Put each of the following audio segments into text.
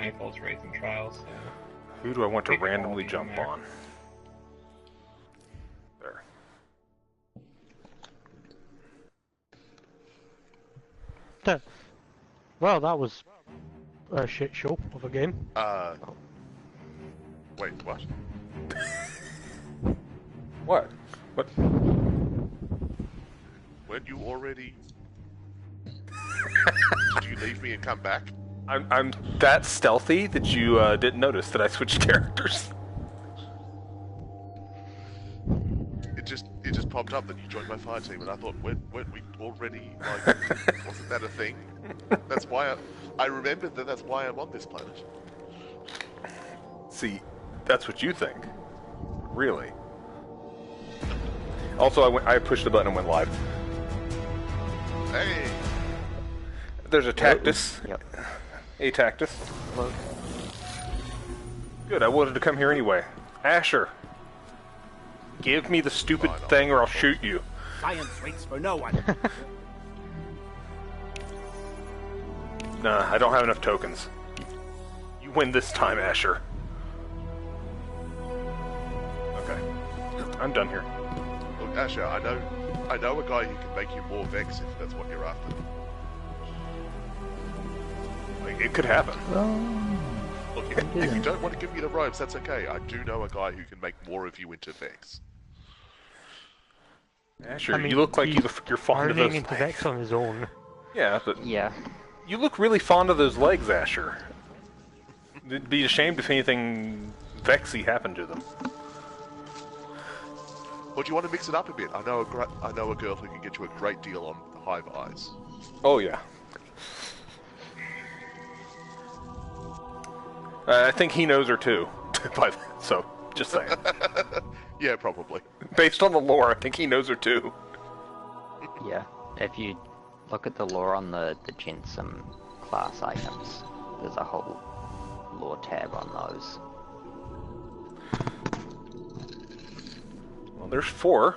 Nightfall's Wraith and Trials. So. Who do I want to randomly jump on? There. Well, that was a shit show of a game. Wait, what? What? What? Weren't you already... Did you leave me and come back? I'm that stealthy that you didn't notice that I switched characters. It just popped up that you joined my fire team, and I thought, weren't we already, like, wasn't that a thing? That's why I remembered that's why I'm on this planet. See, that's what you think. Really. Also, I pushed the button and went live. Hey! There's a Tactus. Yep. A Tactus. Hello. Good, I wanted to come here anyway. Asher. Give me the stupid thing or I'll shoot you. Science waits for no one. Nah, I don't have enough tokens. You win this time, Asher. Okay. I'm done here. Look, Asher, I know a guy who can make you more Vex if that's what you're after. Like, it could happen. Look, if you don't want to give me the robes, that's okay. I do know a guy who can make more of you into Vex. Asher, I mean, you look like you're fond of those into legs. Vex on his own. Yeah, but Yeah. you look really fond of those legs, Asher. It'd be ashamed if anything Vexy happened to them. Or do you want to mix it up a bit? I know a girl who can get you a great deal on Hive Eyes. Oh yeah. I think he knows her too. So, just saying. Yeah, probably. Based on the lore, I think he knows her too. Yeah. If you look at the lore on the Jensum class items, there's a whole lore tab on those. Well, there's 4.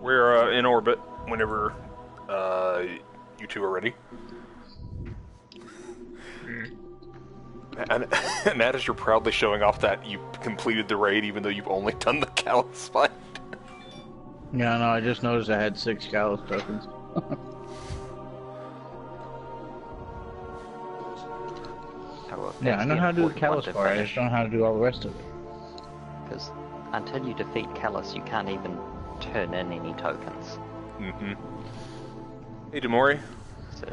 We're in orbit whenever you two are ready. And that is you're proudly showing off that you completed the raid even though you've only done the Callus fight. Yeah, no, I just noticed I had 6 Callus tokens. Yeah, I know how to do the Callus part, I just don't know how to do all the rest of it. Because until you defeat Callus, you can't even turn in any tokens. Mm-hmm. Hey, Demori. So,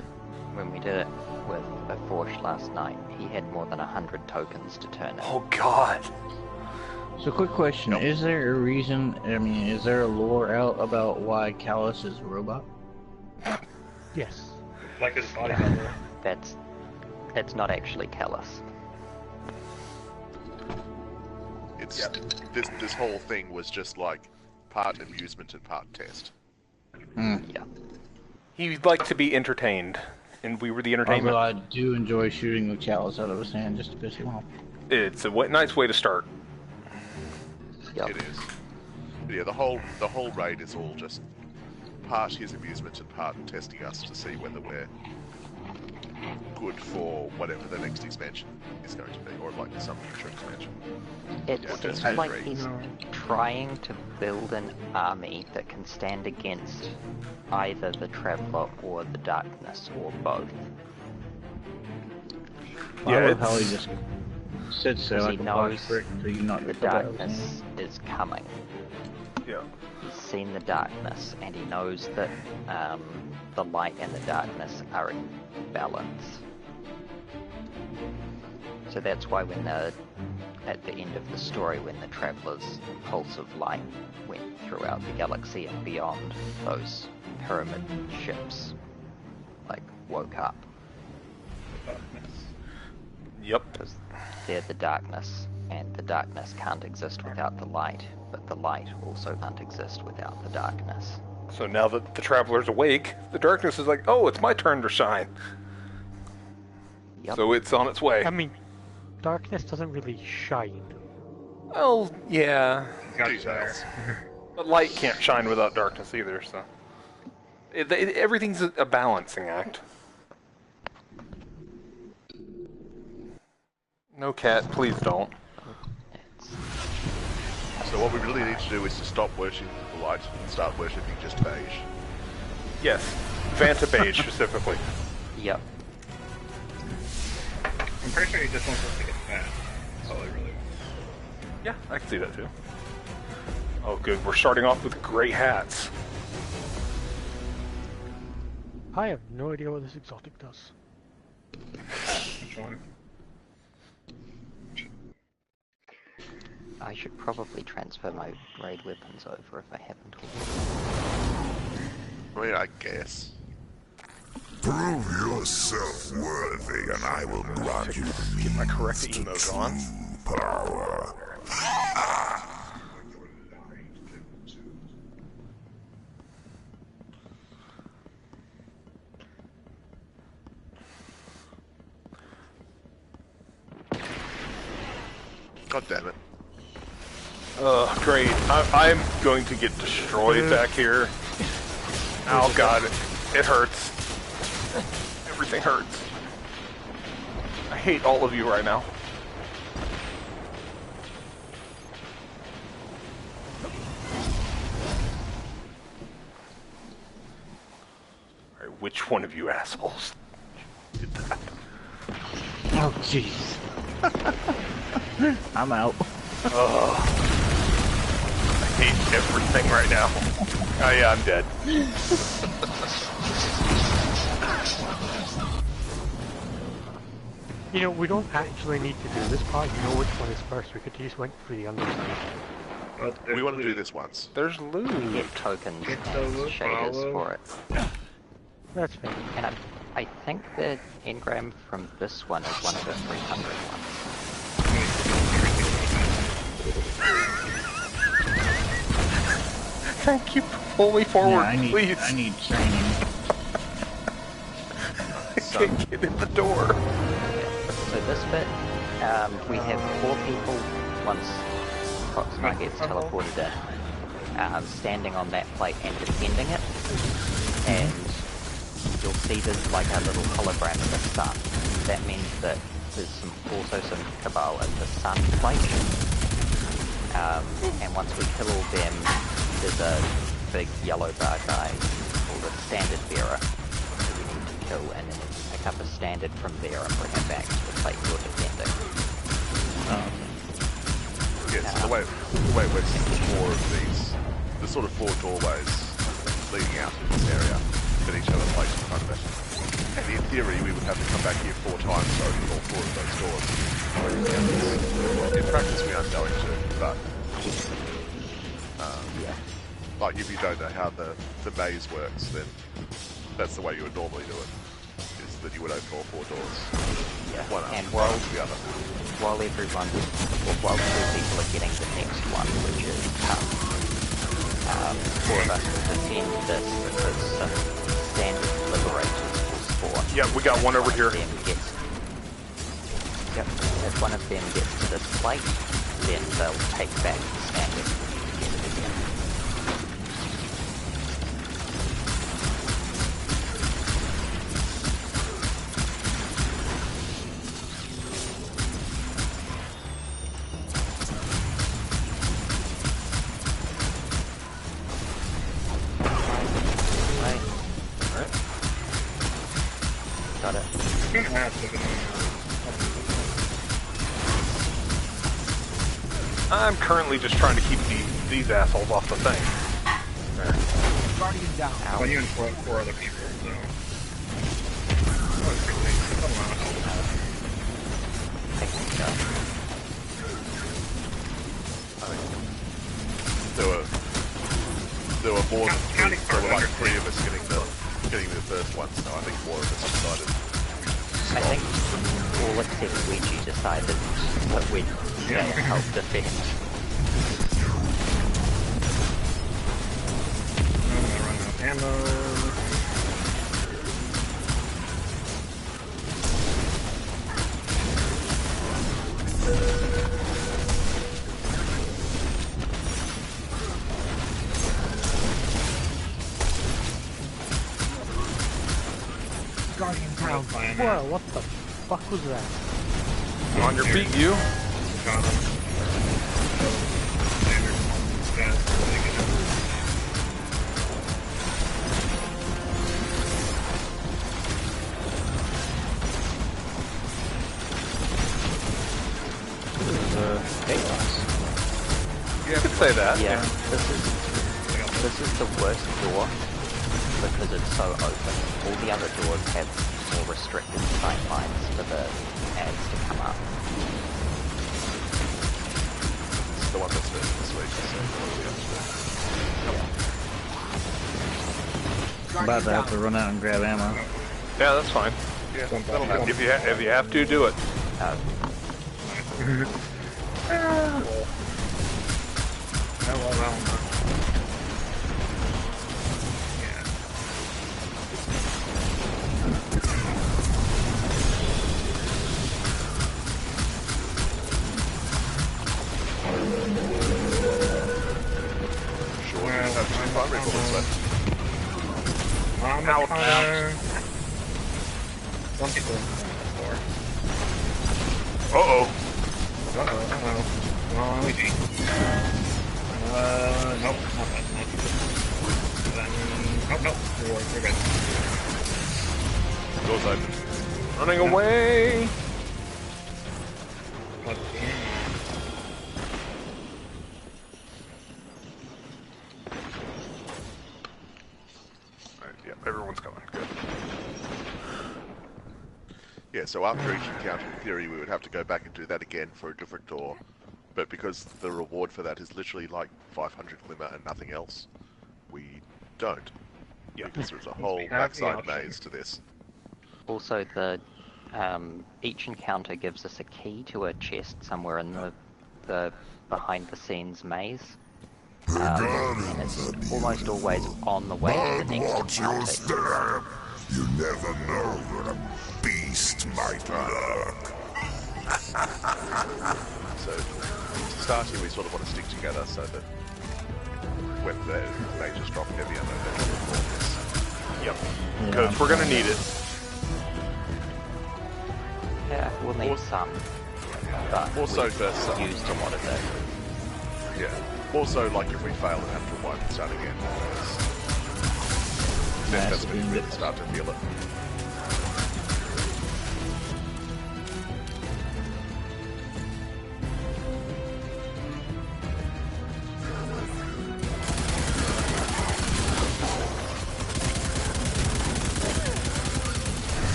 when we did it with a Forge last night, he had more than 100 tokens to turn in. Oh, God. So, quick question, is there a reason, I mean, is there a lore out about why Callus is a robot? Yes. Like his body double. That's not actually Callus. It's this whole thing was just like part amusement and part test. Yeah. He'd like to be entertained, and we were the entertainment. Although I do enjoy shooting the Callus out of his hand just to piss him off. It's a nice way to start. Yep. It is. But yeah, the whole raid is all just part his amusement and part testing us to see whether we're good for whatever the next expansion is going to be, or like some future expansion. It's like he's trying to build an army that can stand against either the Traveler or the Darkness, or both. I love how he just sits there like a boss brick until you knock the Darkness is coming. Yeah. He's seen the Darkness, and he knows that the light and the darkness are in balance. So that's why when at the end of the story, when the Traveler's pulse of light went throughout the galaxy and beyond, those pyramid ships, like, woke up. Yep. Because they're the darkness, and the darkness can't exist without the light, but the light also can't exist without the darkness. So now that the Traveler's awake, the darkness is like, oh, it's my turn to shine. Yep. So it's on its way. I mean, darkness doesn't really shine. Well, yeah. Details. But light can't shine without darkness either, so... everything's a balancing act. No, Cat, please don't. It's, So what we really need to do is to stop worshipping the light and start worshipping just beige. Yes, Vanta Beige specifically. yep. I'm pretty sure he just wants us to get fat. That's all he really wants. Yeah, I can see that too. Oh, good. We're starting off with gray hats. I have no idea what this exotic does. Which one? I should probably transfer my raid weapons over if I haven't already. I mean, I guess. Prove yourself worthy, and I will grant you Get my correct emote on. power. God damn it. Great. I'm going to get destroyed back here. Oh god, it hurts. Everything hurts. I hate all of you right now. Alright, which one of you assholes did that? Oh, jeez. I'm out. I hate everything right now. Oh yeah, I'm dead. You know, we don't actually need to do this part. You know which one is first. We could just went for the underside. But We want to do this once. There's loot. Get tokens Get and the shaders follow. for it. That's fair. And I think the engram from this one is one of the 300 ones. Thank you. Pull me forward, Yeah, I please. need training. I can't get in the door. So this bit, we have 4 people once Proxima gets teleported in, standing on that plate and defending it. And you'll see there's like a little hologram of the sun. That means that there's also some Cabal at the sun plate. And once we kill all them, there's a big yellow bar guy called a standard bearer that we need to kill, and then pick up a standard from there and bring it back to the plate you're defending. Yes, the way it works is there's 4 of these. There's sort of 4 doorways leading out to this area that each have a place in front of it. And in theory, we would have to come back here 4 times to open all 4 of those doors. In practice, we aren't going to, but like if you don't know how the maze works, then that's the way you would normally do it. Is that you would open all 4 doors, Yeah. one And after the other. while 2 people are getting the next one, which is 4 of us will defend this because standard liberators will spawn. Yeah, we got one over here. If one of them gets to this plate, then they'll take back the standard and get it again. Right. Got it. I'm currently just trying to keep these assholes off the thing. Guardian down. Well, you and 4 other people, so. Oh, it's pretty big. Come on. I think so. There were more than 3. Counting There were like for 3 of us getting the first one, so I think 4 of us decided. I think all except Ouija decided that we'd help defend. I'm gonna run out of ammo. Guardian down. Fine. Whoa, what the fuck was that? On your feet, you. Got him. You could say that. Yeah, this is the worst door because it's so open. All the other doors have more restricted sight lines for the ads to come up. It's the one that's been this week, so I'm about to have to run out and grab ammo. Yeah, that's fine. yeah, that'll happen. If you have to, do it. Sure, you have 2 primary bullets left. Out. Uh-oh. Let me see. Nope, not that. Nope. We're good. Doors open. Running away. Let's see. Alright, yeah, everyone's coming. Good. Yeah, so after each encounter, in theory, we would have to go back and do that again for a different door. But because the reward for that is literally like 500 glimmer and nothing else, we don't. Yeah. Because there's a whole have the backside option. maze to this. Also, each encounter gives us a key to a chest somewhere in the behind the scenes maze. And it's almost always on the way to the next Watch your encounter. step. You never know that a beast might lurk. So, to start here, we sort of want to stick together so that when the mages drop heavy ammo, they can report this. Yep. Because we're gonna need it. Yeah, we'll need some. But More so we've for some. used a lot of it. Yeah. More so, like, if we fail and have to wipe and start again. Then that's when you really start to feel it.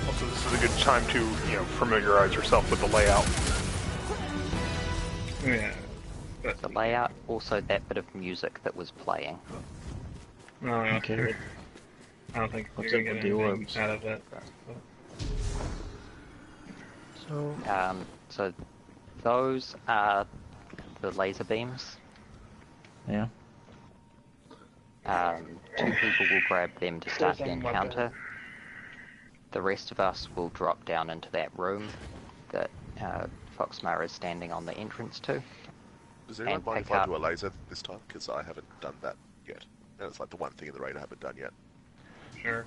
Also, this is a good time to, familiarize yourself with the layout. Yeah. But, The layout, also that bit of music that was playing. no, Okay. I don't think What's you're up gonna with get the anything orbs? out of it. So, So those are the laser beams. Yeah. 2 people will grab them to start the encounter. The rest of us will drop down into that room that Foxmar is standing on the entrance to. Does anyone And mind if pick I up- do a laser this time? Because I haven't done that yet. And it's like the one thing in the raid I haven't done yet. Sure.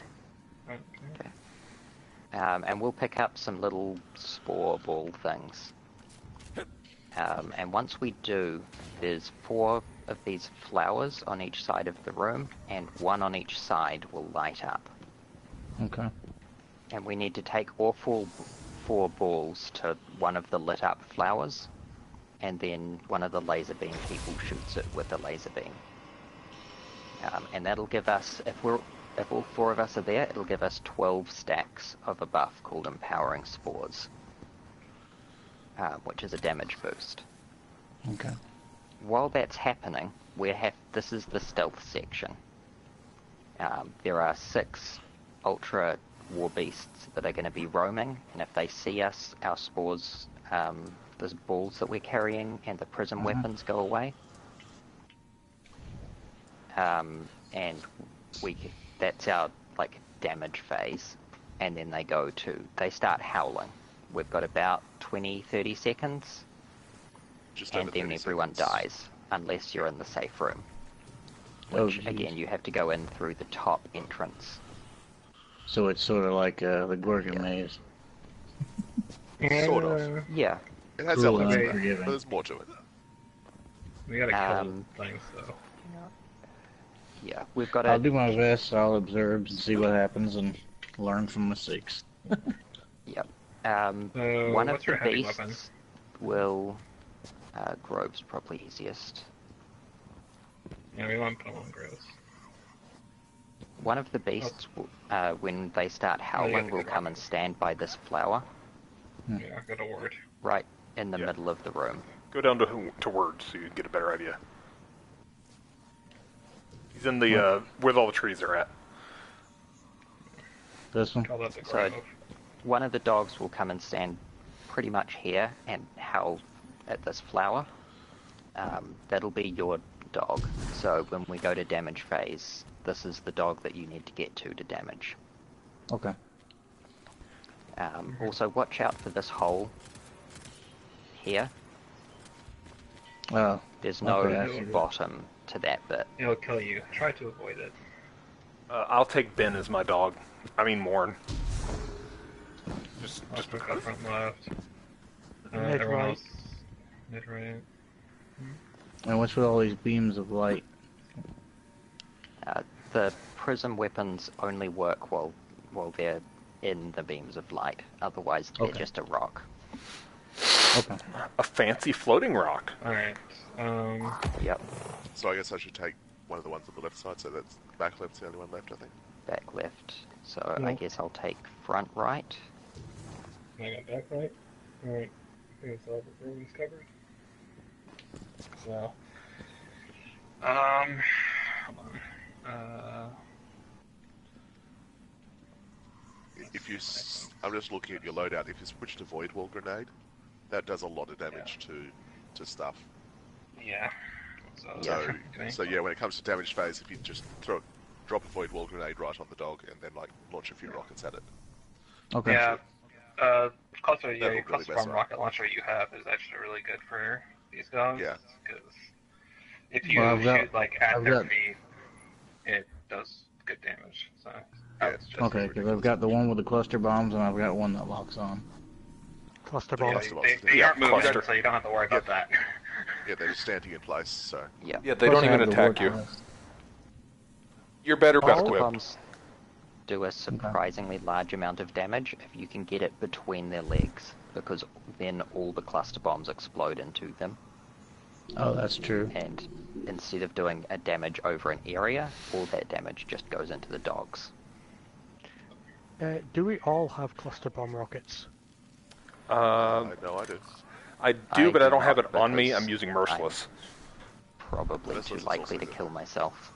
And we'll pick up some little spore ball things. And once we do, there's 4 of these flowers on each side of the room, and 1 on each side will light up. Okay. And we need to take all 4 balls to one of the lit up flowers, and then one of the laser beam people shoots it with a laser beam. And that'll give us, if all 4 of us are there, it'll give us 12 stacks of a buff called Empowering Spores, which is a damage boost. Okay. While that's happening, this is the stealth section. There are 6 ultra war beasts that are going to be roaming, and if they see us, our spores, those balls that we're carrying and the prism weapons go away. And that's our damage phase, and then they start howling. We've got about 20-30 seconds Just and over then 30 everyone seconds. dies, unless you're in the safe room. Oh, Which, geez. again, you have to go in through the top entrance. So it's sort of like the Gorgon Yeah. maze. Sort of. Yeah. It has Cruel and elements of that, unforgiving. but there's more to it. We gotta kill Um, things though. Yeah, we've got I'll a... do my best. I'll observe and see what happens and learn from mistakes. Yep. So, One of what's the your heavy beasts weapon? will... Grove's probably easiest. Yeah, we want put on gross. One of the beasts, when they start Oh, you howling, got the will good come one. and stand by this flower, Yeah, I got a ward. right in the Yeah. middle of the room. Go down to words so you can get a better idea. He's in the where all the trees are at. This one? Call that the So- grove. One of the dogs will come and stand pretty much here and howl at this flower. That'll be your dog. So when we go to damage phase, this is the dog that you need to get to damage. Okay. Also, watch out for this hole here. Oh, There's no Okay, I see that. bottom to that bit. It'll kill you. Try to avoid it. I'll take Ben as my dog. I mean Morn. Just Just because. up front left. Mid Everyone right. else. Mid right. and what's with all these beams of light? The prism weapons only work while they're in the beams of light. Otherwise, they're Okay. just a rock. Okay. A fancy floating rock. Alright. Yep. So I guess I should take one of the ones on the left side, so that's back left's the only one left, I think. Back left. So Yeah. I guess I'll take front right. I got back right. Alright. I think it's all the room's covered. So. Hold on. If you, I'm just looking at your loadout. If you switch to Void Wall Grenade, that does a lot of damage to stuff. Yeah. So, So yeah, when it comes to damage phase, if you just drop a Void Wall Grenade right on the dog, and then like launch a few rockets at it. Okay. Yeah. Cluster, That'll your really cluster mess bomb around. rocket launcher you have is actually really good for these dogs. Yeah. Because if you Well, I've got- shoot like at I've their got- feet, it does good damage. So Yeah, I would just Okay, because I've got the one with the cluster bombs and I've got one that locks on. Cluster Yeah, bombs. they Yeah, aren't moving, cluster. so you don't have to worry about that. Yeah, they're just standing in place. So Yeah. Yeah, they Plus don't I even have the attack warp you. nest. You're better All equipped. Bombs do a surprisingly large amount of damage if you can get it between their legs, because then all the cluster bombs explode into them, Oh, that's true. and instead of doing a damage over an area, all that damage just goes into the dogs. Do we all have cluster bomb rockets? I know I do. I do, but I do don't have not it on me. because I'm using Merciless. Probably This too was likely also to kill myself.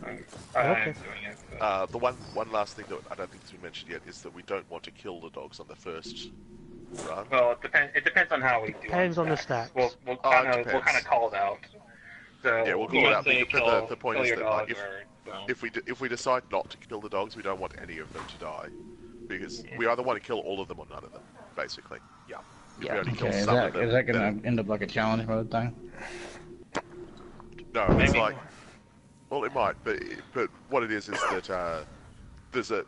Okay. I'm doing it. But The one last thing that I don't think has been mentioned yet is that we don't want to kill the dogs on the first run. well, it depends on how we do. Depends on the stacks. We'll Oh, it kind of depends. call it out. So Yeah, we'll call it let's out, say but the point kill is your that, like, dog or don't. If we decide not to kill the dogs, we don't want any of them to die, because we either want to kill all of them or none of them, basically. Yeah. If Yeah. we only kill Okay, is some that, of them, is that gonna then- end up like a challenge mode thing? No, it's Maybe. like, well, it might, but what it is that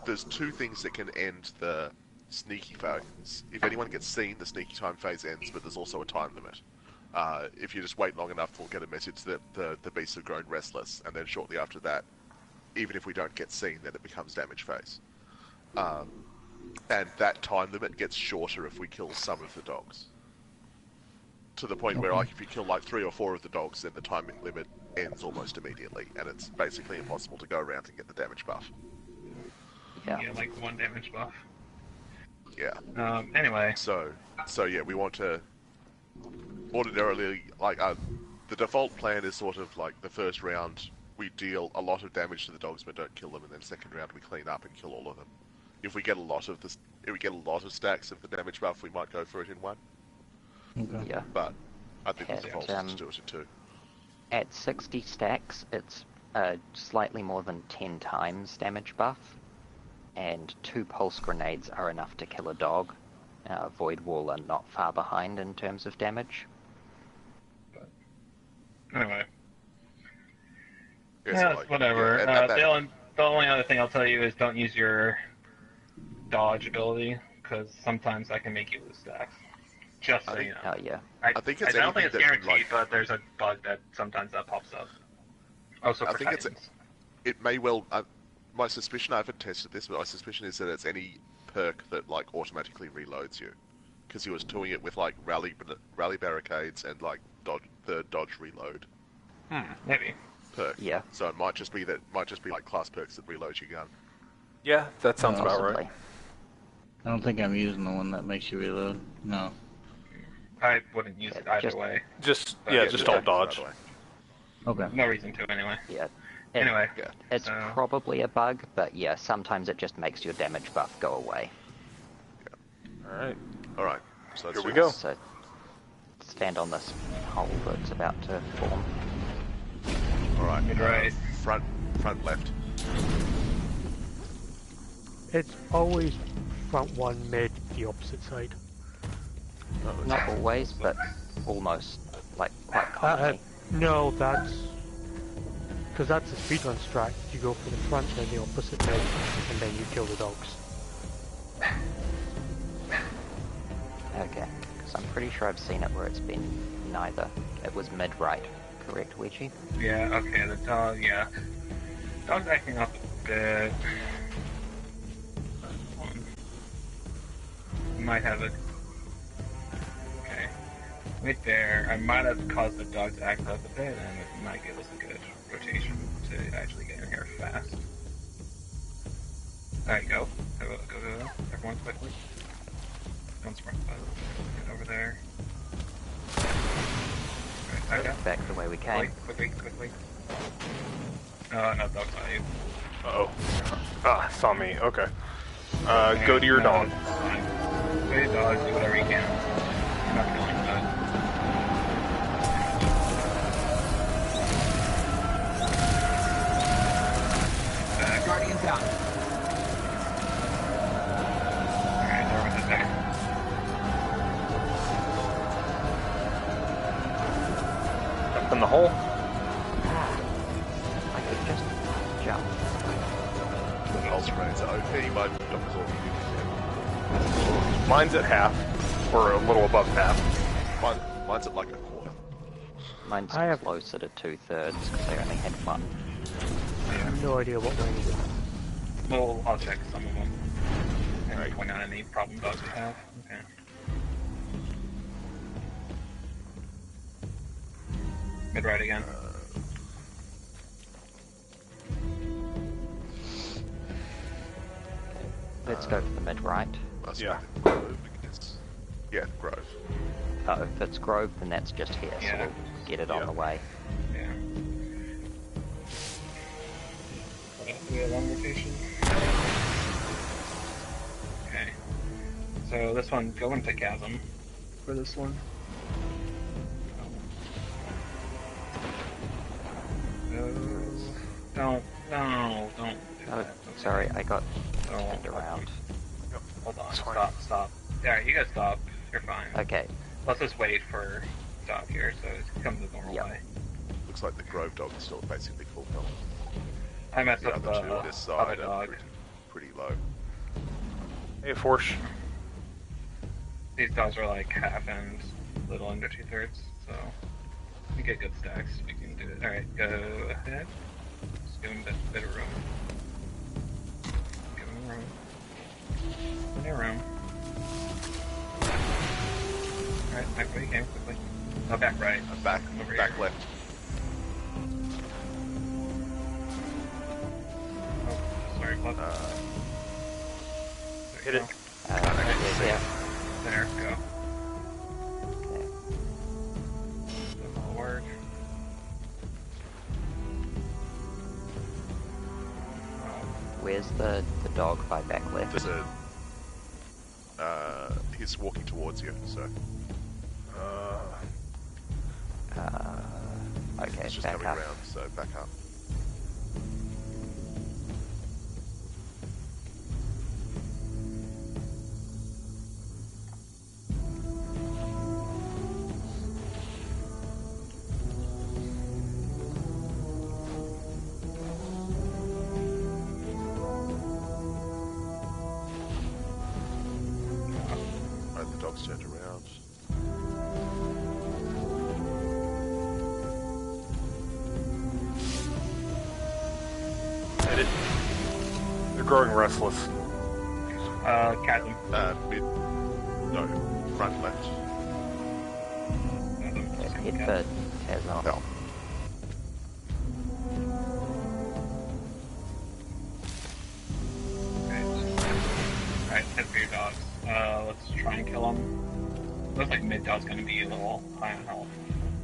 there's two things that can end the sneaky phase. If anyone gets seen, the sneaky time phase ends, but there's also a time limit. If you just wait long enough, we'll get a message that the beasts have grown restless, and then shortly after that, even if we don't get seen, then it becomes damage phase. And that time limit gets shorter if we kill some of the dogs. To the point where, like, if you kill like 3 or 4 of the dogs, then the time limit ends almost immediately, and it's basically impossible to go around and get the damage buff. Yeah. Yeah, like 1 damage buff. Yeah. Anyway, So yeah, we want to ordinarily, like, the default plan is sort of like the first round we deal a lot of damage to the dogs but don't kill them, and then second round we clean up and kill all of them. If we get a lot of stacks of the damage buff, we might go for it in 1, Okay. Yeah. but I think the Yeah, default is to do it in 2. At 60 stacks, it's slightly more than 10 times damage buff, and 2 pulse grenades are enough to kill a dog. Void Wall are not far behind in terms of damage. Anyway, Yeah, so, yeah, like, whatever. yeah, and that- The only other thing I'll tell you is don't use your dodge ability, because sometimes that can make you lose stacks. Just so you know. Oh yeah. I think it's I don't think anything it's that, guaranteed, like- but there's a bug that sometimes that pops up. Also I for think it's- Titans. it may well. My suspicion, I haven't tested this, but my suspicion is that it's any perk that like automatically reloads you, because he was doing it with like rally barricades and like third dodge reload Maybe. perk. Yeah. So it might just be like class perks that reload your gun. Yeah, that sounds about Possibly. right. I don't think I'm using the one that makes you reload. No. I wouldn't use it either just- way. Just Yeah, just do all that, by dodge. the way. Okay. No reason to anyway. Yeah. Anyway, Yeah. It's so- probably a bug, but yeah, sometimes it just makes your damage buff go away. All right. All right. So let's Here we do go. this. So stand on this hole that's about to form. All right. Mid right. Front left. It's always front one, mid, the opposite side. Not always, but almost, like, quite commonly. No, that's... Because that's a speedrun strat. You go for the front, then the opposite mid, and then you kill the dogs. Okay, because I'm pretty sure I've seen it where it's been neither. It was mid-right, correct, Ouija? Yeah, okay, the dog, yeah. Dog's acting up a bit. Might have it. Okay. Right there, I might have caused the dog to act up a bit, and it might give us a good rotation to actually get in here fast. Alright, go. Go. Everyone quickly. Don't sprint. Get over there. Alright, back up. Back the way we came. Quickly. No, dog's not you. Uh-oh. Ah, saw me. Okay. Go to your No, dog. it's fine. Go to your dog, do whatever you can. You're not killing that. Guardians out. Alright, throw it there. Jump in the hole. I could just jump. The pulse rates are OP. My doctor's all Mine's at half, or a little above half. Mine's at like a quarter. Mine's I have- closer to 2/3 because I only had one. I have no idea what mine is. Well, I'll check some of them. And point out any problem dogs we have. Okay. Mid-right again. Let's go for the mid-right. Must Yeah. be the Grove, I guess. Yeah, Grove. Oh, if it's Grove, then that's just here, so Yeah. we'll get it on Yeah. the way. Yeah. Do a long rotation. Okay. So this one, go into Chasm for this one. Don't do Oh, that. sorry, I got Oh, turned around. Hold on, It's fine. stop. Alright, you guys stop. You're fine. Okay, Let's just wait for Doc here so it comes the normal Yep. way. Looks like the Grove dog is still basically full health. I messed The up other two on the this other side are dog. pretty low. Hey, Force. These dogs are like half and little under 2/3, so we get good stacks. We can do it. Alright, go ahead. Just give him a bit of room. Give him room. Plenty of room. Alright, back where you came quickly. Oh, back right. Back Over back here. left. Oh, sorry, Club. Hit it. yeah. There, go. Okay. Forward. Where's the dog by back left? There's a. He's walking towards you, so Okay, he's just back coming up. around. So back up. You're growing restless. Chasm. Mid. No, front left. Hit for Kazan. Hell. Alright, head for your dogs. Let's try and kill him. Looks like mid dog's gonna be a little high on health.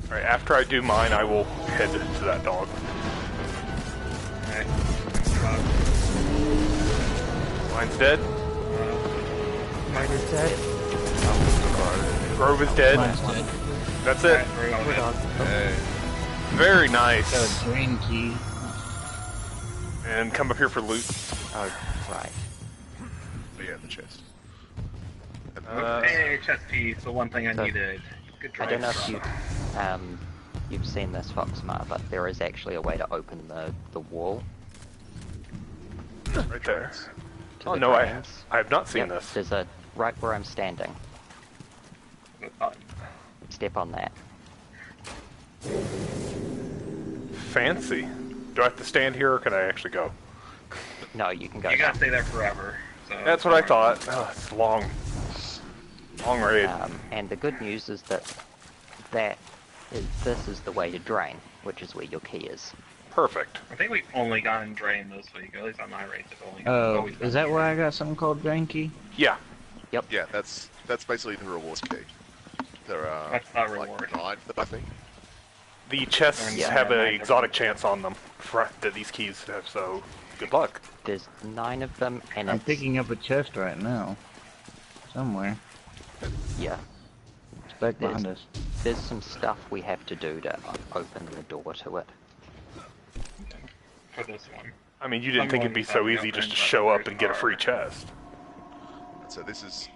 Alright, after I do mine, I will head to that dog. Alright. Mine's dead. Mine is dead. Grove is dead. Mine's dead. That's it. We're done. Hey. Very Got nice. a green key. And come up here for loot. Oh, right. But yeah, the chest. And Hey, chest piece, the one thing I So- needed. Good I try. don't know if you've seen this, Foxmar, but there is actually a way to open the wall Right there. to Oh the no, I drains. have not seen Yep, this. there's a right where I'm standing. Good thought. Step on that. Fancy. Do I have to stand here or can I actually go? No, you can go. You now. gotta stay there forever. So That's what I thought. Oh, it's long. Long raid. And the good news is that this is the way to drain, which is where your key is. Perfect. I think we've only gotten drain this week, at least on my rates. It's only Oh, always is that where I got something called drain key? Yeah. yeah, that's basically the rewards key. There are That's not like reward. 9 of them, I think. The chests Yeah. have an exotic chance on them that these keys have, so good luck. There's 9 of them, and I'm it's, picking up a chest right now. Somewhere. yeah, It's back behind us. there's some stuff we have to do to open the door to it. For this one. I mean, you didn't think it'd be so easy just to show up and get a free chest. And so this is,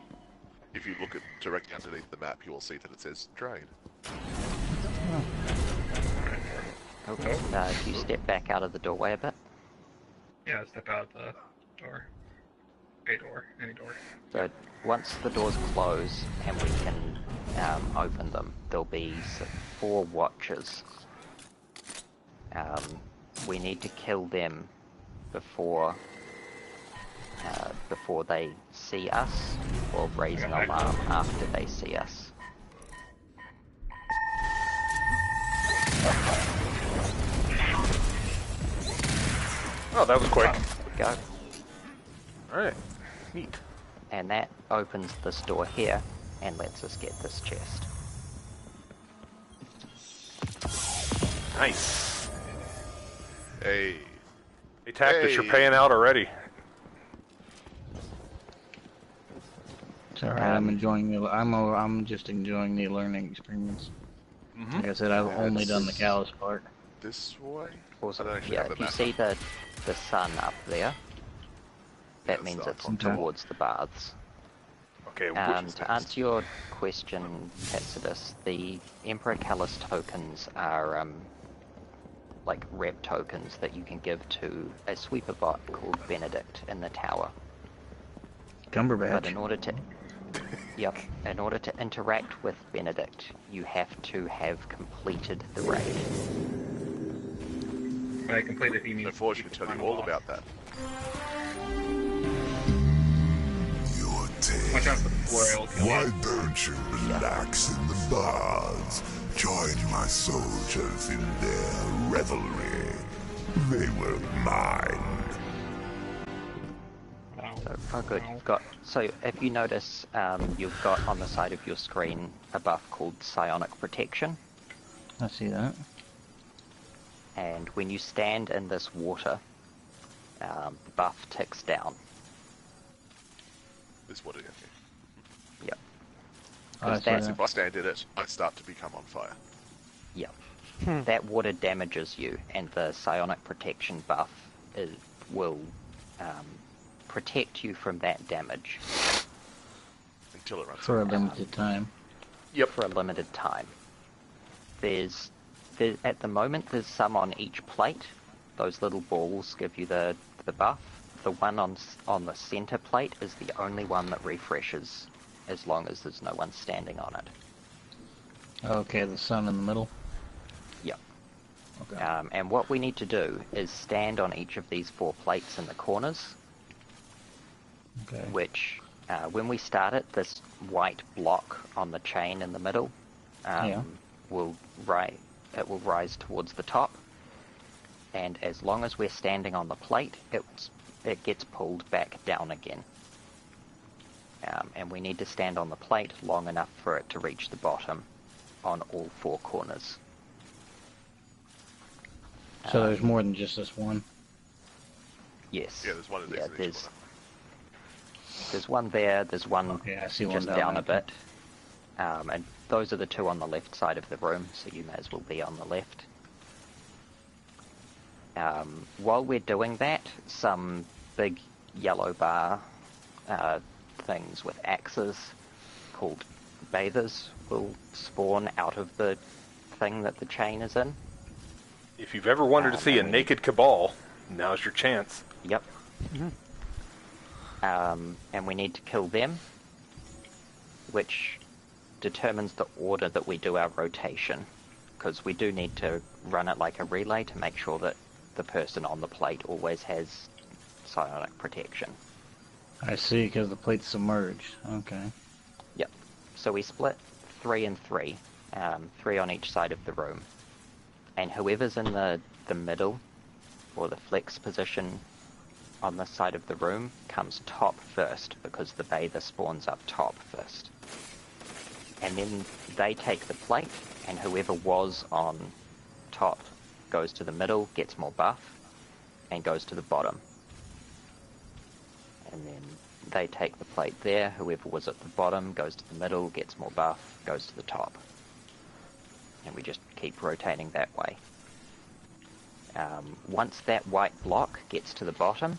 if you look at directly underneath the map, you will see that it says drain. Okay, if you step back out of the doorway a bit. Yeah, step out the door. A door, any door. So once the doors close and we can open them, there'll be 4 watchers. We need to kill them before they see us, or raise an alarm after they see us. Oh, that was quick. Go. Alright. Neat. And that opens this door here and lets us get this chest. Nice. Hey. Hey, Tactus, you're Hey. paying out already. It's alright, I'm enjoying the. I'm just enjoying the learning experience. Like I said, I've Yeah, only this done the is- callous part. This way? Also, I don't actually yeah, have the if you map see up. the sun up there, that That's means the it's icon. towards the baths. Okay, To answer your question, Tacitus, the Emperor Callus tokens are like rep tokens that you can give to a sweeper bot called Benedict in the tower. But Cumberbatch. in order to interact with Benedict, you have to have completed the raid. When I complete it, he means So Forge can tell you all about that. Your Watch out for the tales. floor, it'll kill Why you. don't you relax in the bars? Join my soldiers in their revelry. They were mine. Oh good, you've got, so if you notice, you've got on the side of your screen a buff called Psionic Protection, I see that. and when you stand in this water, the buff ticks down. This is what it is. Yep. I see that's- that. If I stand in it, I start to become on fire. Yep. That water damages you, and the Psionic Protection buff will protect you from that damage Until it runs For a out. limited time. for a limited time. At the moment, there's some on each plate. Those little balls give you the buff. The one on the center plate is the only one that refreshes as long as there's no one standing on it. Okay, the sun in the middle. Yep. Okay. And what we need to do is stand on each of these 4 plates in the corners Okay. which, when we start it, this white block on the chain in the middle will rise towards the top, and as long as we're standing on the plate, it gets pulled back down again. And we need to stand on the plate long enough for it to reach the bottom on all four corners. So there's more than just this one? Yes. Yeah, there's one in Yeah, each corner. there's one there, there's one I see one just down down a there. bit. And those are the two on the left side of the room, so you may as well be on the left. While we're doing that, some big yellow bar things with axes called bathers will spawn out of the thing that the chain is in. If you've ever wanted to see a naked cabal, now's your chance. Yep. And we need to kill them, which determines the order that we do our rotation, because we do need to run it like a relay to make sure that the person on the plate always has psionic protection. I see, because the plate's submerged. Okay. Yep. So we split 3 and 3, 3 on each side of the room, and whoever's in the middle or the flex position on this side of the room comes top first, because the bather spawns up top first. And then they take the plate, and whoever was on top goes to the middle, gets more buff, and goes to the bottom. And then they take the plate there, whoever was at the bottom goes to the middle, gets more buff, goes to the top. And we just keep rotating that way. Once that white block gets to the bottom,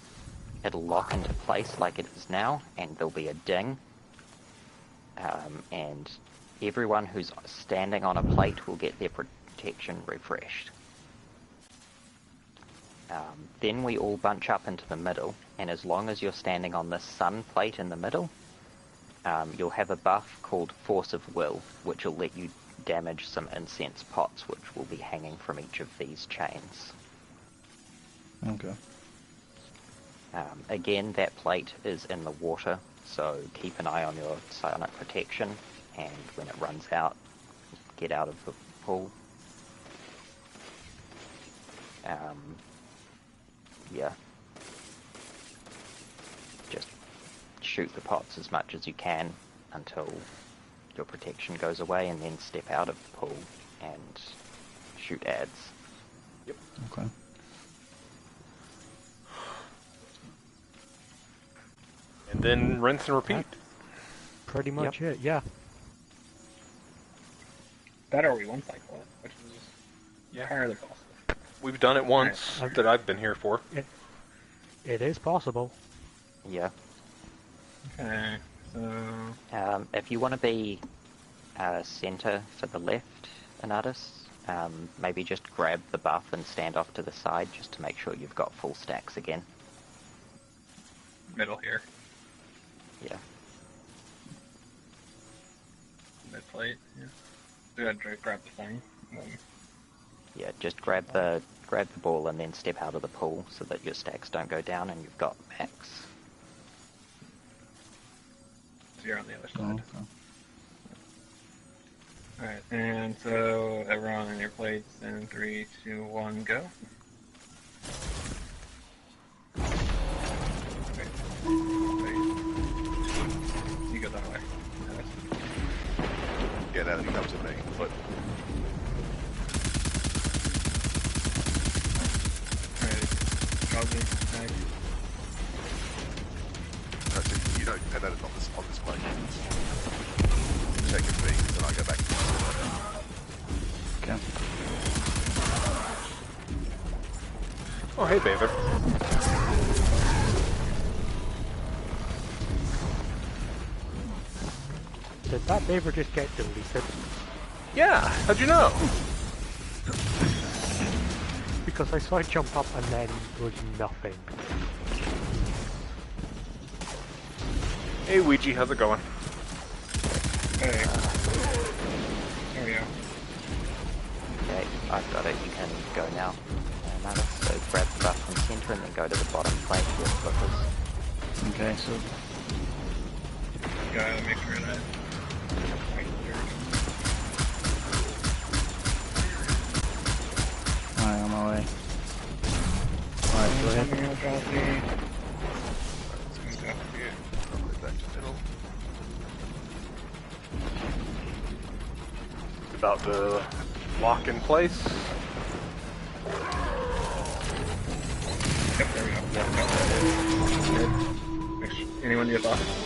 it'll lock into place like it is now, and there'll be a ding. And everyone who's standing on a plate will get their protection refreshed. Then we all bunch up into the middle, and as long as you're standing on this sun plate in the middle, you'll have a buff called Force of Will, which will let you damage some incense pots, which will be hanging from each of these chains. Okay. Again, that plate is in the water, so keep an eye on your psionic protection, and when it runs out, get out of the pool. Yeah. Just shoot the pots as much as you can until your protection goes away, and then step out of the pool and shoot ads. Yep. Okay. And then rinse and repeat. Pretty much it, yeah. That or we one cycle it, which is entirely possible. We've done it once that I've been here for. It is possible. Yeah. Okay, so... if you want to be center for the left, Anardis, maybe just grab the buff and stand off to the side just to make sure you've got full stacks again. Middle here. Yeah. Mid plate, yeah. Do I grab the thing? And then... Yeah, just grab the ball and then step out of the pool so that your stacks don't go down and you've got max. So you're on the other side. Oh, okay. Alright, and so everyone on your plates in 3, 2, 1, go. Wait. You go that way. Yeah, now you come to me. But Alright, Cosby, nice. that's it. You don't, and that is on this plate. Check it beams, and I go back to the Okay. Oh, hey, Bather. Did that Baver just get deleted? Yeah, how'd you know? Because I saw it jump up and then there was nothing. Hey, Ouija, how's it going? Hey. There we go. Okay, I've got it. You can go now. So grab the buff from center and then go to the bottom plate with flippers. Okay, so gotta make sure that. Alright, on my way. Alright, go ahead. Let's go. Back to middle. About to lock in place. Yep, there we go. Anyone need a buff?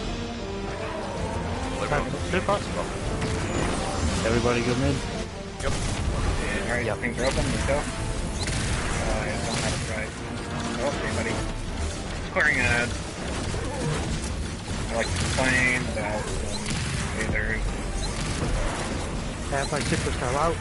Everybody go mid? Yep. Alright, things are open, let's go. I don't have to try. Oh, anybody? Clearing ahead. I like to complain about lasers. My citrus now out.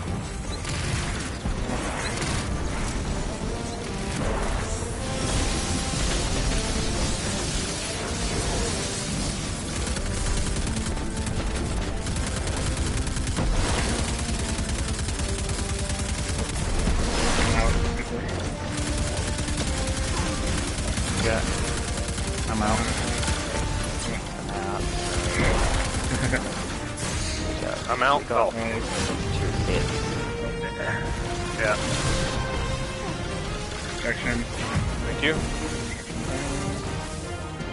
Yeah. I'm out. I'm out. Oh. Yeah. Protection. Thank you.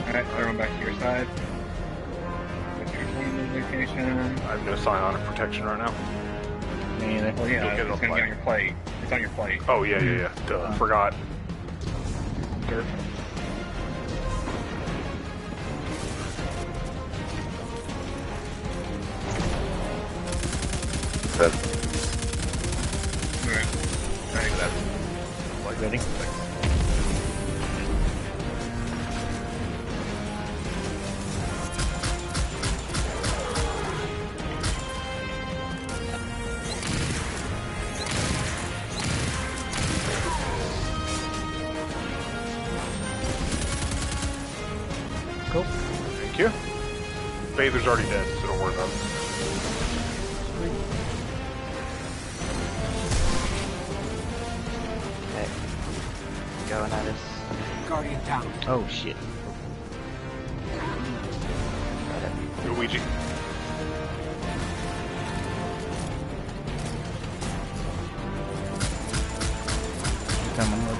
Alright, everyone back to your side. What's your tournament location? I have no sign on of protection right now. Me either. Well, yeah, You'll get it it's on gonna be on your plate. It's on your plate. Oh, yeah. Duh, forgot. Dirt. Alright. Alright, Ready? Go. Thank you. Bather's already dead, so don't worry about it. Okay. Going at us. Guardian down. Oh shit. Luigi. Coming up.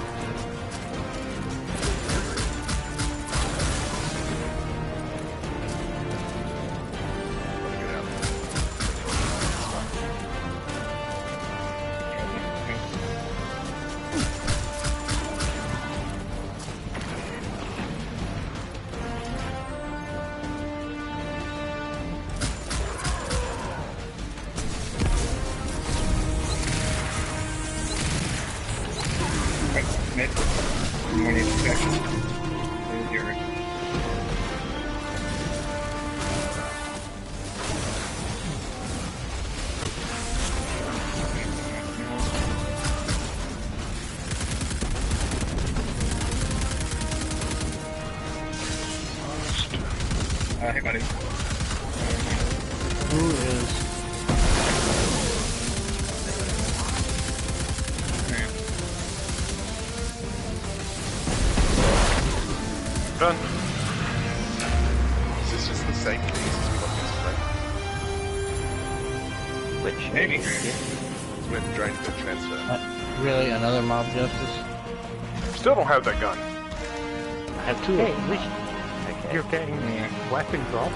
Mid. More need protection. Here's yours. Hey buddy. Who is? Done. Is this just the same keys as we got yesterday? Which Maybe. When drained the transfer. Really? Another mob justice? Still don't have that gun. I have two Hey, of them. at least Okay. you're getting weapon drops.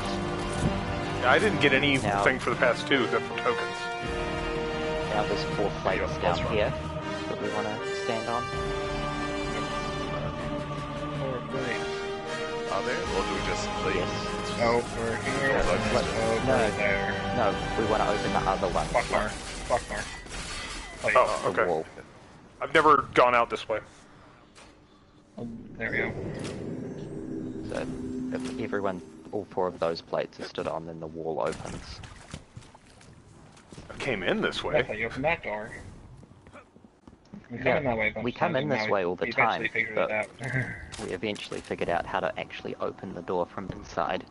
I didn't get anything Now- for the past two except for tokens. Now there's 4 plates Yeah, down that's right. here that we want to stand on. Are there? Or do we just leave? Yes. Over here. Over No. there. No, we want to open the other one. Buckmar. Buckmar. Plate. Oh, The okay. wall. I've never gone out this way. There we go. So if everyone, all 4 of those plates are stood on, then the wall opens. I came in this I way. thought you opened that door. We come Yeah, in that way a bunch we of come times, in and this now way all the we time, eventually figured but- it out. We eventually figured out how to actually open the door from inside.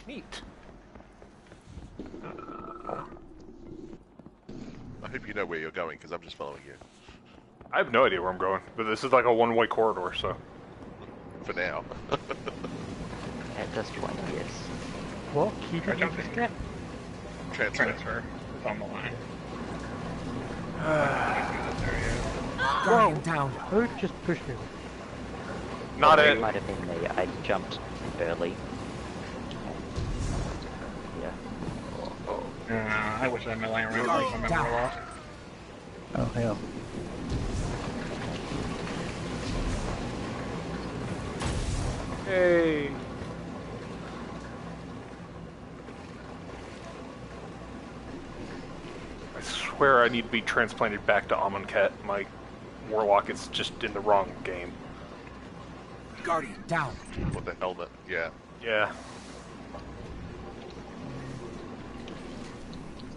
Neat. I hope you know where you're going, because I'm just following you. I have no idea where I'm going, but this is like a one-way corridor, so. For now. At this point, yes. What key did you jumping. just get? Transfer. Transfer. It's on the line. Guardian down. Who just pushed me? Not It it. might have been me. I jumped early. Yeah. I wish I had my line around Guardian from my down. warlock. Oh hell. Hey. I swear I need to be transplanted back to Amonkhet. My warlock is just in the wrong game. Guardian down. What the helmet? Yeah. Yeah.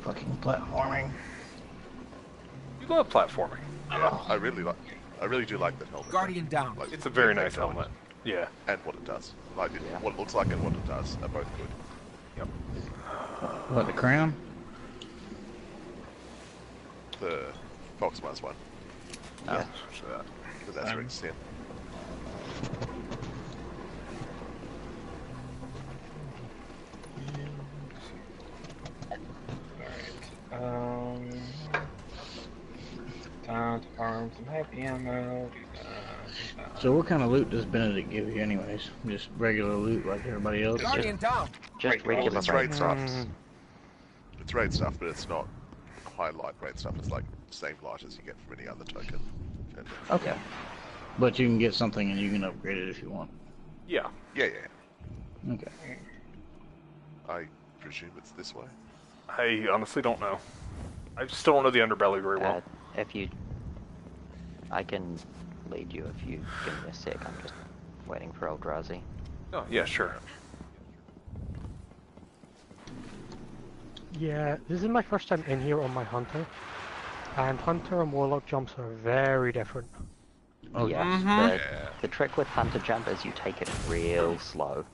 Fucking platforming. You love platforming. I really do like that helmet. Guardian down. Like, It's a very the nice effect on it helmet. Yeah. And what it does. Like, Yeah. what it looks like and what it does are both good. Yep. What, the crown? The Foxmars one. Yeah. Because that's where it's sin. Alright. Time to farm some happy ammo. So what kind of loot does Benedict give you anyways? Just regular loot like everybody else? Guardian down. Just Right, regular It's raid raid stuff. stuff. It's raid stuff, but it's not high light raid stuff. It's like the same light as you get from any other token. And, Okay. But you can get something and you can upgrade it if you want. Yeah. yeah. Okay. I presume it's this way. I honestly don't know. I still don't know the underbelly very well. I can lead you if you give me a sec. I'm just waiting for Eldrazi. Oh, yeah, sure. Yeah, this is my first time in here on my Hunter. And Hunter and Warlock jumps are very different. Oh, Yeah, Mhm. the trick with Hunter Jump is you take it real slow.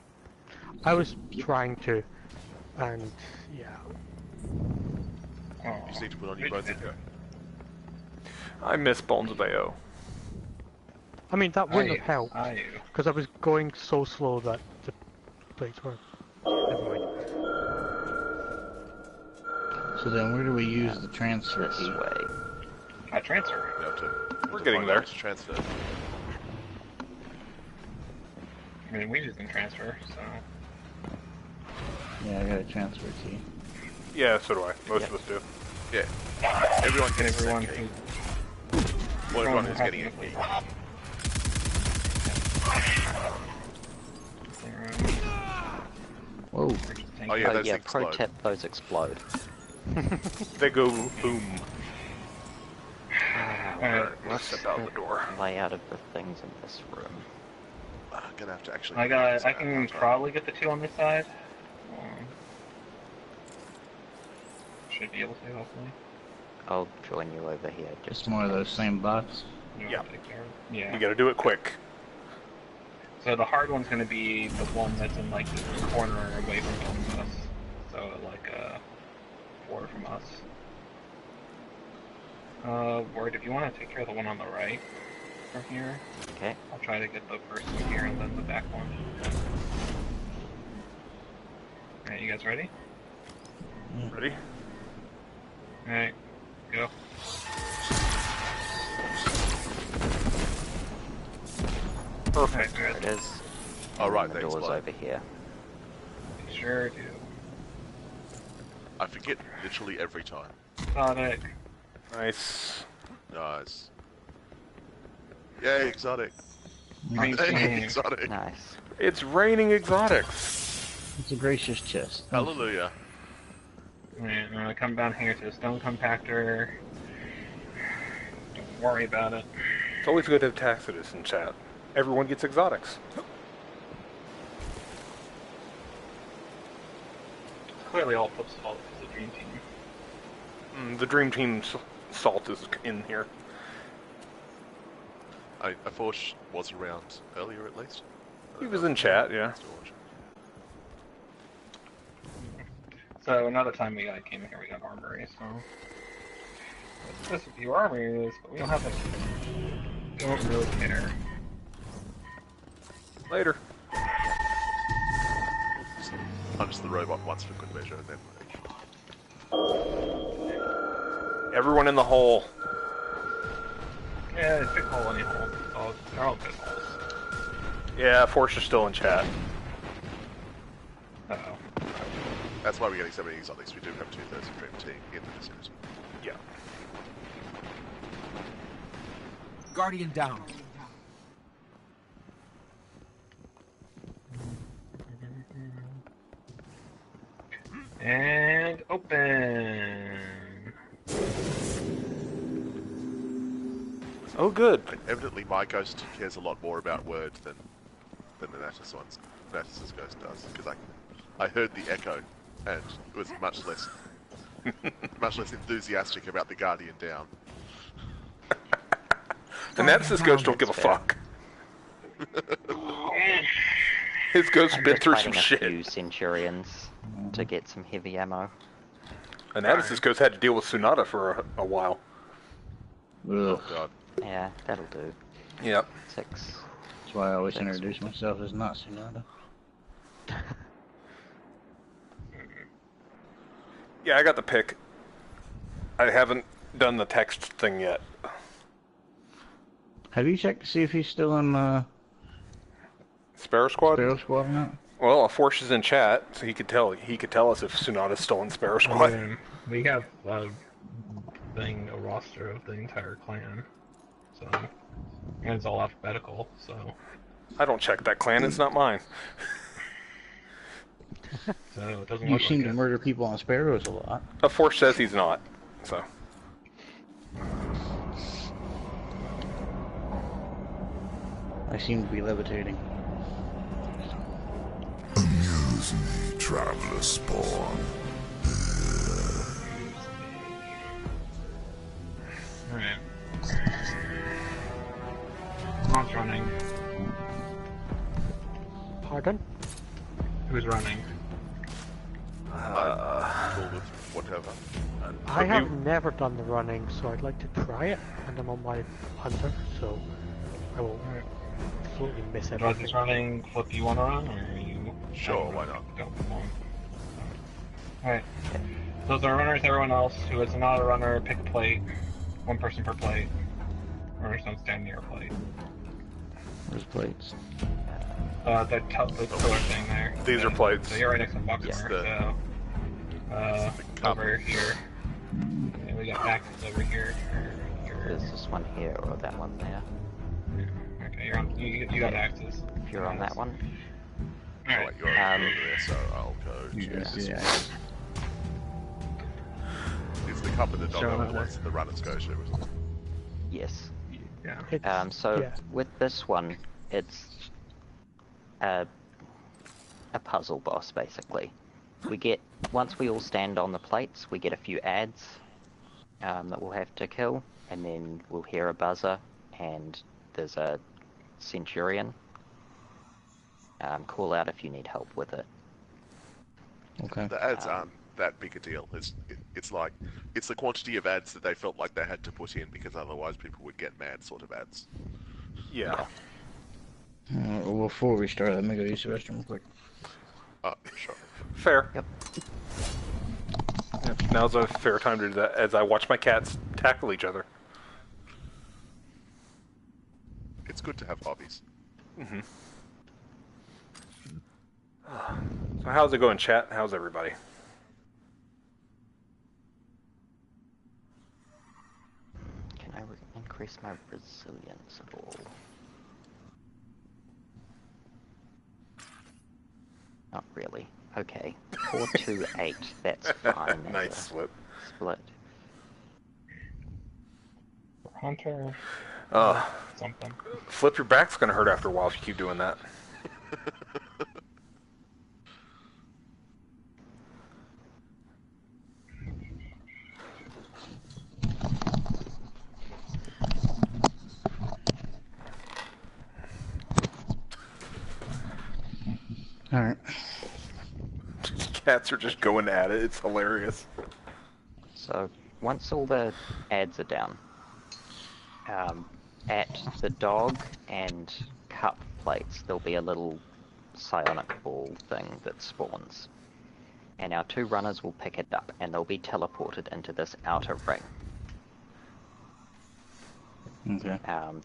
I was trying to, and yeah. Oh, You just need to put on your bones and go. I miss Bones of AO. I mean, that wouldn't have helped, I because I was going so slow that the plates were... Never mind. So then where do we use the transfer This key? way. I transfer. You have to, We're getting find there. out to transfer. I mean, we just can transfer, so. Yeah, I got a transfer key. Yeah, so do I. Most of us do. Yeah. Everyone And gets the same everyone key. who. Well, everyone who's getting a key. Whoa. Oh yeah, Oh those yeah, things pro explode. tip, those explode. They go boom. Alright, Let's step out the door. Layout of the things in this room. I'm gonna have to actually. I can probably get the two on this side. Should be able to, hopefully. I'll join you over here. Just Just more of those same bots. Yeah. Yeah. You gotta do it quick. So the hard one's gonna be the one that's in like the corner away from us. So like 4 from us. Ward, if you want to take care of the one on the right from here, Okay. I'll try to get the first one here and then the back one. Alright, you guys ready? Ready? Alright, go. Perfect. Alright, There good. it is. Oh, right, And the they door's explode. over here. Sure do. I forget literally every time. Sonic. Nice. Nice. Yay, exotic. Green Hey, team. exotic. Nice. It's raining exotics. It's a gracious chest. Hallelujah. Alright, I'm gonna come down here to the stone compactor. Don't worry about it. It's always good to have Tacitus in chat. Everyone gets exotics. Clearly all Flip's fault is the dream team. The Dream Team salt is in here. I thought was around earlier at least. He was in chat, yeah. Still watching. So another time we came in here, we got armory, so... Let's just a few armories, but we don't have the... Don't really care. Later. punch the robot once for good measure, and then Everyone in the hole. Yeah, big hole, any hole. Oh, they're all big holes. Yeah, Force is still in chat. Uh-oh. that's why we're getting so many exotics. We do have 2/3 of Dream Team in the Discord. Yeah. Guardian down. And open. Oh, good. Evidently, my ghost cares a lot more about word than the Natus one's. Natus's ghost does, because I heard the echo, and it was much less enthusiastic about the Guardian down. And that's his ghost don't give a fuck. His ghost's been through some Fighting a shit. few Centurions to get some heavy ammo. And Addis's ghost had to deal with Sunada for a while. Oh god. Yeah, that'll do. Yep. 6. That's why I always introduce myself as not Sunada. Yeah, I got the pick. I haven't done the text thing yet. Have you checked to see if he's still in Sparrow Squad? Sparrow Squad or not? Well, a Force is in chat, so he could tell us if Sunada's still in Sparrow Squad. We have a roster of the entire clan. So, and it's all alphabetical, so. I don't check that clan, it's not mine. So it doesn't You look seem like to it. murder people on Sparrows a lot. A Force says he's not, so. I seem to be levitating. Amuse me, Traveler Spawn. Alright. Mom's running. Pardon? Who's running? Cool with whatever. I have never done the running, so I'd like to try it, and I'm on my hunter, so I will absolutely miss Roz everything. is running. Flip, you want to run, or are you? Sure, why not? Don't come on. Alright. Those are runners. Everyone else who is not a runner, pick a plate. One person per plate. Runners don't stand near a plate. There's plates. The pillar thing there. These are plates. So you're right next to the box Yes, corner, so over here. And we got axes over here. There's this one here or that one there. Okay, you're on. You got axes. If you're on that one. Alright, you're over there, so I'll go to this Yeah. one. It's the cup and the dog Sure, over the okay. ones that the runners go to. Yes. Yeah. It's, So yeah. with this one, it's a puzzle boss basically. We get, once we all stand on the plates, we get a few ads that we'll have to kill, and then we'll hear a buzzer, and there's a Centurion. Call out if you need help with it. Okay. The ads aren't that big a deal. It's like, it's the quantity of ads that they felt like they had to put in because otherwise people would get mad sort of ads. Yeah. Well, before we start, let me go use the restroom real quick. Sure. Fair. Yep. Yep. Now's a fair time to do that as I watch my cats tackle each other. It's good to have hobbies. Mm-hmm. So how's it going, chat? How's everybody? Can I increase my resilience at all? Not really. Okay. 4, 2, 8. That's fine. as Nice a slip. Split. Hunter. Something. Flip, your back's gonna hurt after a while if you keep doing that. Alright. Cats are just going at it. It's hilarious. So, once all the ads are down, at the dog and cup plates, there'll be a little psionic ball thing that spawns. and our 2 runners will pick it up, and they'll be teleported into this outer ring. Okay.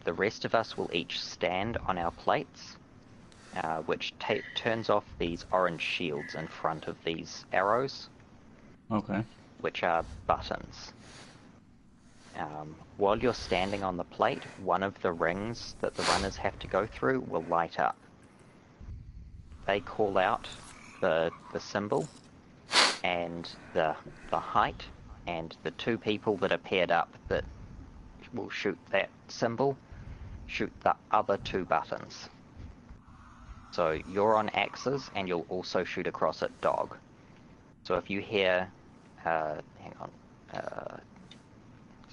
The rest of us will each stand on our plates, which turns off these orange shields in front of these arrows, Okay. which are buttons. While you're standing on the plate, one of the rings that the runners have to go through will light up. They call out the symbol and the height, and the 2 people that are paired up that will shoot that symbol shoot the other 2 buttons. So you're on axes, and you'll also shoot across at dog. So if you hear, hang on,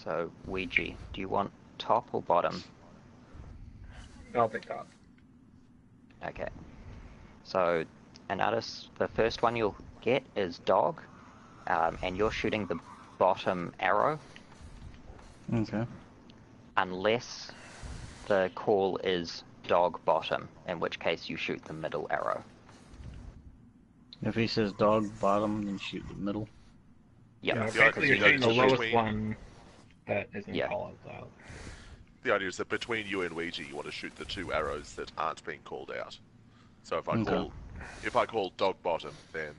so Ouija, do you want top or bottom? I'll take top. Okay. So, Anatus, the first one you'll get is dog, and you're shooting the bottom arrow, Okay. unless the call is dog bottom, in which case you shoot the middle arrow. If he says dog bottom, then shoot the middle. Yep. Yeah, Yeah, basically you're you shooting the know, lowest between- one that isn't Yeah. called out. The idea is that between you and Ouija, you want to shoot the 2 arrows that aren't being called out. So if I call dog bottom, then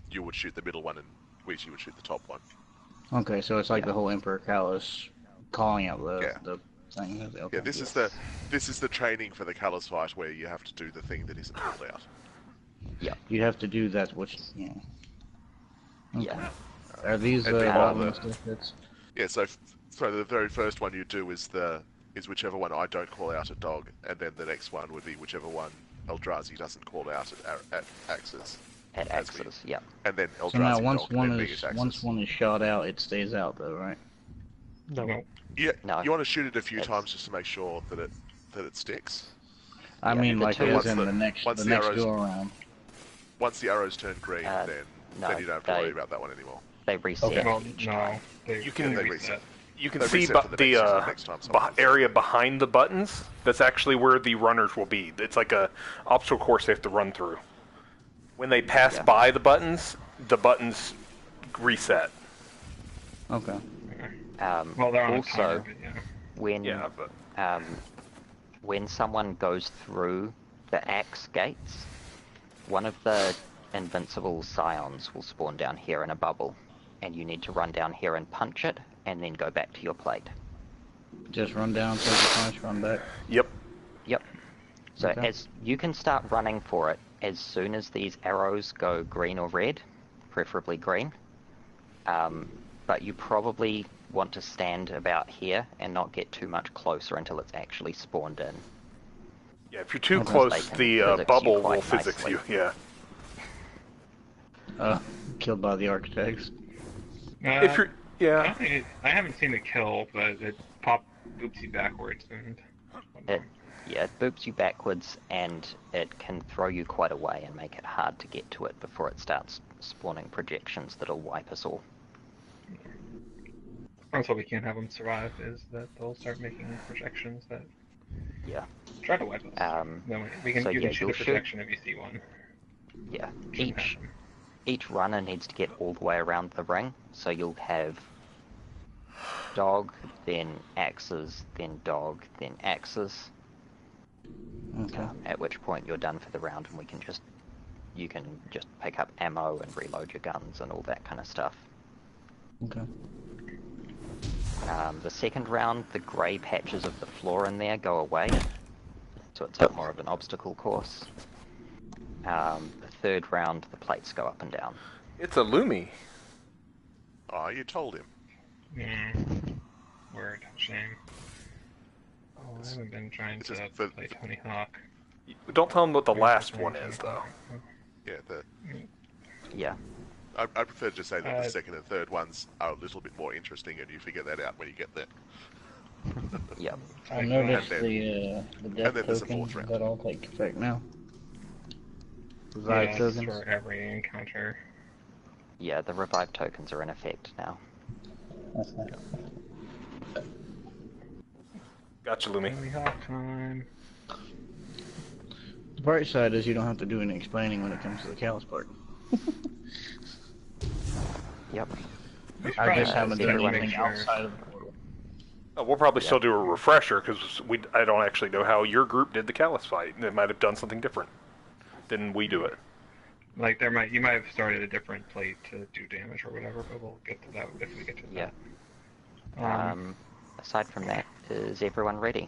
you would shoot the middle one, and Ouija would shoot the top one. Okay, so it's like Yeah. the whole Emperor Callus calling out Yeah. the thing. Okay. Yeah, this is the training for the Callus fight where you have to do the thing that isn't called out. You have to do that, which yeah. Okay. Yeah. Are these And then bottom the- stiffets? Yeah, so the very first one you do is whichever one I don't call out at dog, and then the next one would be whichever one Eldrazi doesn't call out at axes. At As we- axes, yep. And then So now Eldrazi once dog, one and then is Vegas axes. once one is shot out, it stays out though, right? No. No. Yeah, No. you want to shoot it a few It's- times just to make sure that it sticks. I Yeah, mean, the like two- as Once in the- the next once the the next arrows- go around. Once the arrows turn green, No, then you don't have to they- worry about that one anymore. They reset Well, each no. time. They, You can- they They reset. You can They see reset for the next time someone does it. area behind the buttons. That's actually where the runners will be. It's like a obstacle course they have to run through. When they pass Yeah. by the buttons reset. Okay. Well, they're on a Also, timer, but yeah. when Yeah, but when someone goes through the axe gates, one of the invincible scions will spawn down here in a bubble, and you need to run down here and punch it, and then go back to your plate. Just run down, take a punch, run back. yep. Yep. So Okay. as you can start running for it as soon as these arrows go green or red, preferably green. But you probably want to stand about here and not get too much closer until it's actually spawned in. Yeah, if you're too Okay. close, They can the physics you bubble will quite physics nicely. you. Yeah. Killed by the architects. If you're, yeah. I haven't seen it kill, but it boops you backwards and. It boops you backwards, and it can throw you quite a way and make it hard to get to it before it starts spawning projections that'll wipe us all. That's why we can't have them survive, is that they'll start making projections that Yeah. try to wipe us. Then we can so you yeah, can shoot you'll a shoot- projection if you see one. Yeah. Shouldn't happen. Each runner needs to get all the way around the ring, so you'll have dog, then axes, then dog, then axes. Okay. At which point you're done for the round, and you can just pick up ammo and reload your guns and all that kind of stuff. Okay. The second round, the grey patches of the floor in there go away, so it's more of an obstacle course. The third round, the plates go up and down. It's a Lumi. Oh, you told him. Word. Shame. Oh, I haven't been trying It's to just for- play Tony Hawk. Don't tell them what the last one is, though. Yeah, Yeah. I prefer to just say that the Uh, second and third ones are a little bit more interesting, and you figure that out when you get there. Yep. I noticed And the and death then there's a tokens fourth round. that all take effect now. Revive Yeah, tokens. for every encounter. Yeah, the revive tokens are in effect now. Gotcha, Lumi. Tony Hawk time. The bright side is you don't have to do any explaining when it comes to the Callus part. Yep. I just haven't done everyone anything make sure. outside of the portal. We'll probably still do a refresher, because I don't actually know how your group did the Callus fight. They might have done something different than we do it. Like you might have started a different plate to do damage or whatever, but we'll get to that if we get to that. Yeah. Aside from that, is everyone ready?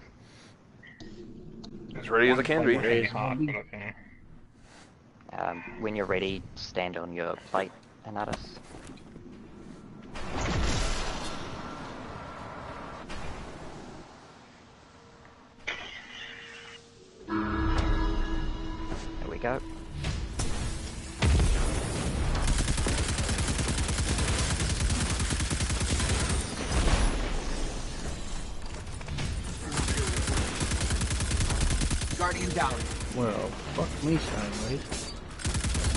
As ready as it can be. Really hot, but okay. When you're ready, stand on your plate, Anatus. There we go. Guardian down. Well, fuck me sideways.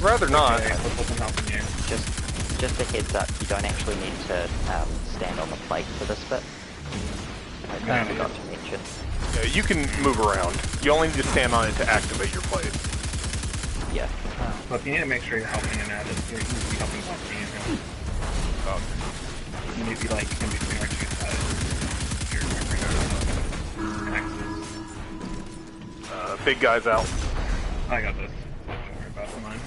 Rather not. Okay, I'm helping you. Just a heads up, you don't actually need to stand on the plate for this bit. I forgot to mention. Yeah, you can move around. You only need to stand on it to activate your plate. Yeah. But you need to make sure you're helping an Addis. You need to be helping me and him. You need to be like in between our two sides. Big guy's out. I got this. Don't worry about mine.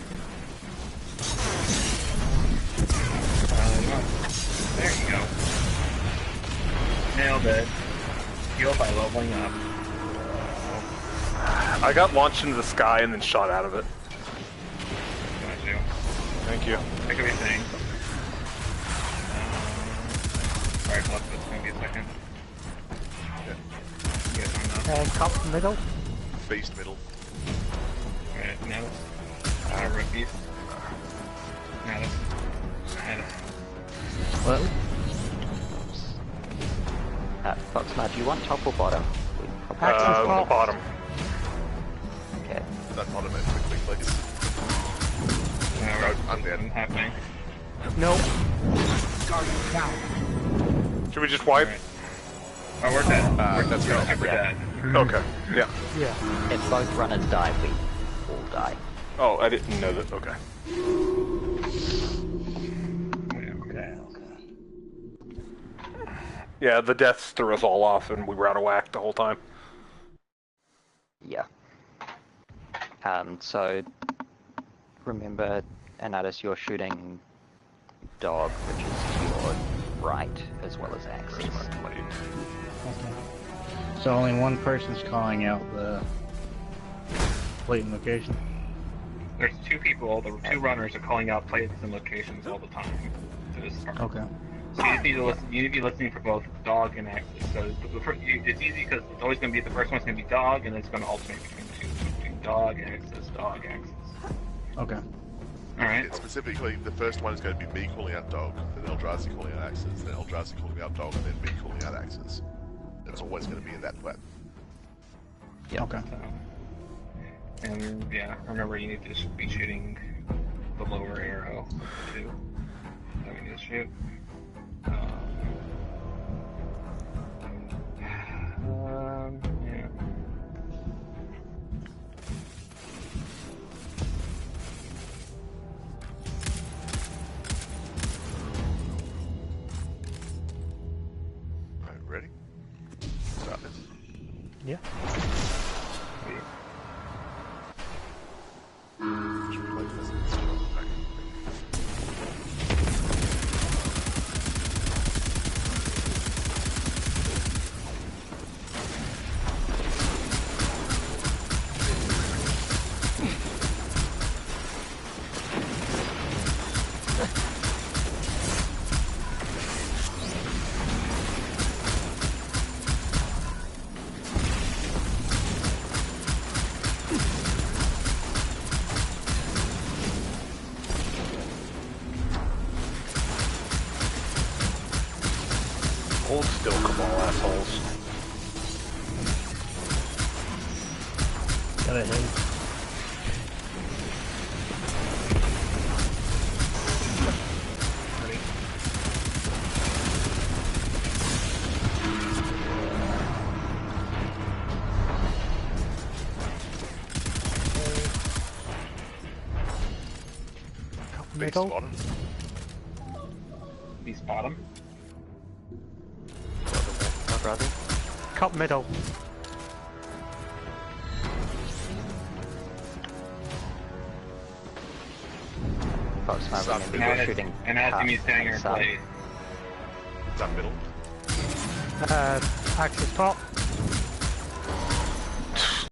There you go. Nailed it. Heal by leveling up. I got launched into the sky and then shot out of it. Got you. Thank you. That could be things. Alright, plus it's gonna be a second. You guys on that? Cup middle. Beast middle. Alright, now. Rookies. Now Well, Foxmar, do you want top or bottom? We probably- Top. Bottom. Okay. That bottom end quickly, please. I'm dead. Happening. No. Guardian down. Should we just wipe? Alright. Oh, we're dead. Let's go. We're dead. Okay. Yeah. Yeah. If both runners die, we all die. Oh, I didn't know that. Okay. Yeah, the deaths threw us all off, and we were out of whack the whole time. Yeah. So, remember, Anatus, you're shooting dog, which is to your right, as well as axis. okay. So only one person's calling out the plate and location. There's two people, the two runners are calling out places and locations all the time to this part. Okay. So you just need to listen. You need to be listening for both dog and axis. So it's easy because it's always going to be the first one's going to be dog, and it's going to alternate between the two. Between dog, axis, dog, axis. Okay. All right. It's specifically, the first one is going to be me calling out dog, then Eldrazi calling out axis, then Eldrazi calling out dog, and then me calling out axis. It's always going to be in that way. Yeah. Okay. So, and yeah, remember you need to be shooting the lower arrow too. That we need to shoot. Yeah. Alright, ready? Start this. Yeah. Should we play this instead of back? Hold still, Cabal assholes. Got a hit. Cup Beast middle. bottom. East bottom. Brother. Cut middle. Folks might Stop remember And you're as, shooting and as he's staying in inside. place. Is that middle? Axis top.